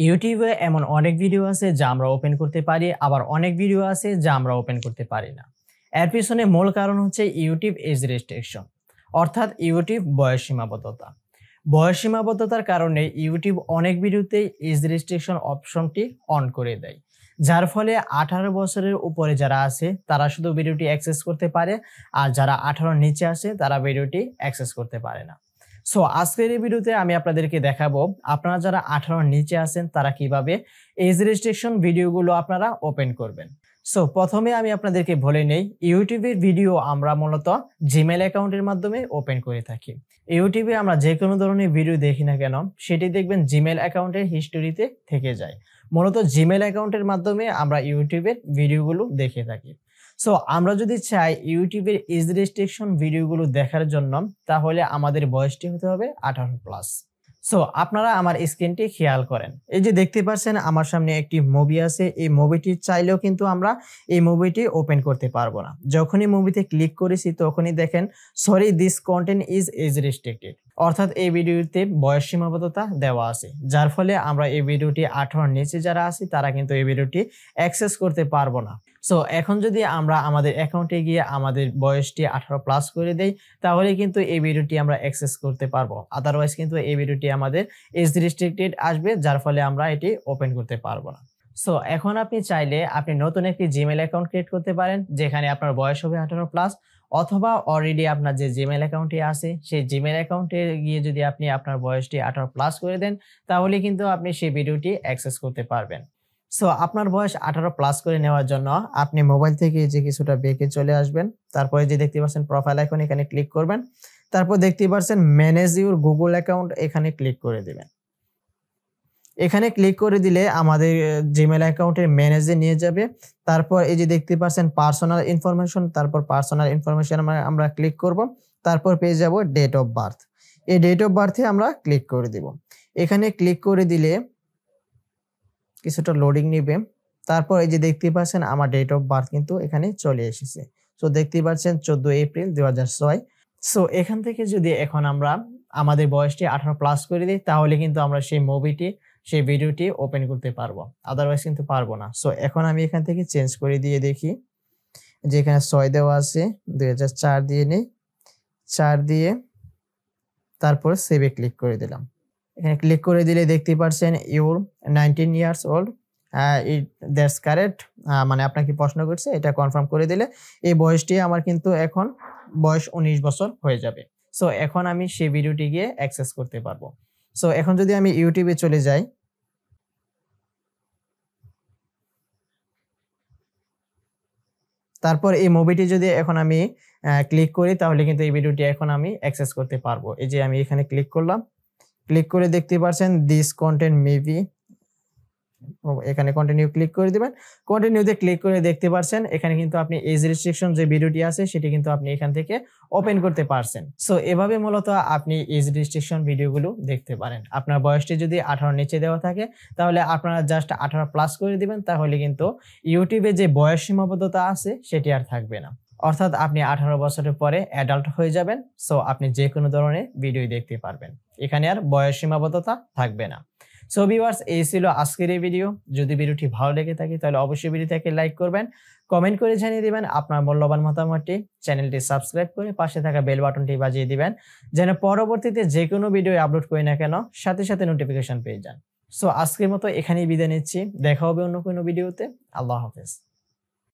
ইউটিউবে এমন অনেক ভিডিও আছে যা আমরা ওপেন করতে পারি, আবার অনেক ভিডিও আছে যা আমরা ওপেন করতে পারি না। এর পিছনে মূল কারণ হচ্ছে ইউটিউব এজ রেস্ট্রিকশন, অর্থাৎ ইউটিউব বয়স সীমাবদ্ধতা। বয়স সীমাবদ্ধতার কারণে ইউটিউব অনেক ভিডিওতে এজ রেস্ট্রিকশন অপশনটি অন করে দেয়, যার ফলে 18 বছরের উপরে যারা আছে তারা শুধু ভিডিওটি অ্যাক্সেস করতে পারে, আর যারা 18 নিচে আছে তারা ভিডিওটি অ্যাক্সেস করতে পারে না। সো আজকের এই ভিডিওতে আমি আপনাদেরকে দেখাবো আপনারা যারা 18 নিচে আছেন তারা কিভাবে এজ রেস্ট্রিকশন ভিডিওগুলো আপনারা ওপেন করবেন। সো প্রথমে আমি আপনাদেরকে বলে নেই, ইউটিউবের ভিডিও আমরা মূলত জিমেল অ্যাকাউন্টের মাধ্যমে ওপেন করে থাকি। ইউটিউবে আমরা যে কোনো ধরনের ভিডিও দেখি না কেন সেটি দেখবেন জিমেল অ্যাকাউন্টের হিস্টোরিতে থেকে যায়। মূলত জিমেল অ্যাকাউন্টের মাধ্যমে আমরা ইউটিউবের ভিডিওগুলো দেখে থাকি। সো আমরা যদি চাই ইউটিউবের এজ রেস্ট্রিকশন ভিডিওগুলো দেখার জন্য, তাহলে আমাদের বয়সটি হতে হবে 18+। সো আপনারা আমার স্ক্রিনটি খেয়াল করেন, এই যে দেখতে পাচ্ছেন আমার সামনে একটি মুভি আছে। এই মুভিটি চাইলেও কিন্তু আমরা এই মুভিটি ওপেন করতে পারবো না। যখনই মুভিতে ক্লিক করেছি তখনই দেখেন sorry this content is age restricted, অর্থাৎ এই ভিডিওতে বয়স সীমাবদ্ধতা দেওয়া আছে, যার ফলে আমরা এই ভিডিওটি 18 নিচে যারা আছি তারা কিন্তু এই ভিডিওটি অ্যাক্সেস করতে পারবো না। সো এখন যদি আমরা আমাদের অ্যাকাউন্টে গিয়ে আমাদের বয়সটি 18+ করে দেই, তাহলে কিন্তু এই ভিডিওটি আমরা অ্যাক্সেস করতে পারবো। আদারওয়াইজ কিন্তু এই ভিডিওটি আমাদের এজ রেস্ট্রিক্টেড আসবে, যার ফলে আমরা এটি ওপেন করতে পারবো না। সো এখন আপনি চাইলে আপনি নতুন একটি জিমেল অ্যাকাউন্ট ক্রিয়েট করতে পারেন, যেখানে আপনার বয়স হবে 18+, অথবা অলরেডি আপনার যে জিমেল অ্যাকাউন্টটি আছে সেই জিমেল অ্যাকাউন্টে গিয়ে যদি আপনি আপনার বয়সটি 18+ করে দেন, তাহলে কিন্তু আপনি সেই ভিডিওটি অ্যাক্সেস করতে পারবেন। সো আপনার বয়স 18+ করে নেওয়ার জন্য আপনি মোবাইল থেকে যে কিছুটা বেঁকে চলে আসবেন, তারপরে যে দেখতে পাচ্ছেন প্রোফাইল আইকন, এখানে ক্লিক করবেন। তারপর দেখতে পাচ্ছেন ম্যানেজ ইউর গুগল অ্যাকাউন্ট, এখানে ক্লিক করে দিবেন। এখানে ক্লিক করে দিলে আমাদের জিমেল অ্যাকাউন্টের ম্যানেজে নিয়ে যাবে। তারপর এই যে দেখতে পাচ্ছেন পার্সোনাল ইনফরমেশন, তারপর পার্সোনাল ইনফরমেশন আমরা ক্লিক করব। তারপর পেয়ে যাব ডেট অফ বার্থ। এই ডেট অফ বার্থে আমরা ক্লিক করে দিব। এখানে ক্লিক করে দিলে কিছুটা লোডিং নেবে। তারপর এই যে দেখতে পাচ্ছেন আমার ডেট অফ বার্থ কিন্তু এখানে চলে এসেছে। সো দেখতে পাচ্ছেন 14 এপ্রিল 2006। সো এখান থেকে যদি এখন আমরা আমাদের বয়সটি 18+ করে দিই, তাহলে কিন্তু আমরা সেই ভিডিওটি ওপেন করতে পারবো, আদারওয়াইজ কিন্তু পারবো না। সো এখন আমি এখান থেকে চেঞ্জ করে দিয়ে দেখি, যে এখানে 6 দেওয়া আছে, 2004 দিয়ে নেই, 4 দিয়ে তারপর সেভে ক্লিক করে দিলাম। এখানে ক্লিক করে দিলে দেখতে পাচ্ছেন your 19 years old, that's correct, মানে আপনাকে প্রশ্ন করছে, এটা কনফার্ম করে দিলে এই বয়সটি আমার কিন্তু এখন বয়স 19 বছর হয়ে যাবে। সো এখন আমি সেই ভিডিওটি গিয়ে অ্যাক্সেস করতে পারবো। সো এখন যদি আমি ইউটিউবে চলে যাই, তারপর এই মুভিটি যদি এখন আমি ক্লিক করি, তাহলে কিন্তু এই ভিডিওটি এখন আমি অ্যাক্সেস করতে পারবো। এই যে আমি এখানে ক্লিক করলাম, ক্লিক করে দেখতে পাচ্ছেন দিস কন্টেন্ট মেবি, এখানে কন্টিনিউ ক্লিক করে দিবেন। কন্টিনিউতে ক্লিক করে দেখতে পাচ্ছেন এখানে কিন্তু আপনি এজ রেস্ট্রিকশন যে ভিডিওটি আছে সেটি কিন্তু আপনি এখান থেকে ওপেন করতে পারছেন। সো এভাবে মূলত আপনি এজ রেস্ট্রিকশন ভিডিওগুলো দেখতে পারেন। আপনার বয়সটি যদি 18 নিচে দেওয়া থাকে, তাহলে আপনারা জাস্ট 18+ করে দিবেন, তাহলে কিন্তু ইউটিউবে যে বয়স সীমাবদ্ধতা আছে সেটি আর থাকবে না, অর্থাৎ আপনি 18 বছরের পরে অ্যাডাল্ট হয়ে যাবেন। সো আপনি যে কোনো ধরনের ভিডিও দেখতে পারবেন, এখানে আর বয়স সীমাবদ্ধতা থাকবে না। সো ভিউয়ার্স, এই ছিল আজকের এই ভিডিও। যদি ভিডিওটি ভালো লেগে থাকে তাহলে অবশ্যই ভিডিওটাকে লাইক করবেন, কমেন্ট করে জানিয়ে দিবেন আপনার মূল্যবান মতামতটি, চ্যানেলটি সাবস্ক্রাইব করে পাশে থাকা বেল বাটনটি বাজিয়ে দিবেন, যেন পরবর্তীতে যে কোনো ভিডিও আপলোড করি না কেন সাথে সাথে নোটিফিকেশন পেয়ে যান। সো আজকের মতো এখানেই বিদায় নিচ্ছি, দেখা হবে অন্য কোনো ভিডিওতে। আল্লাহ হাফেজ।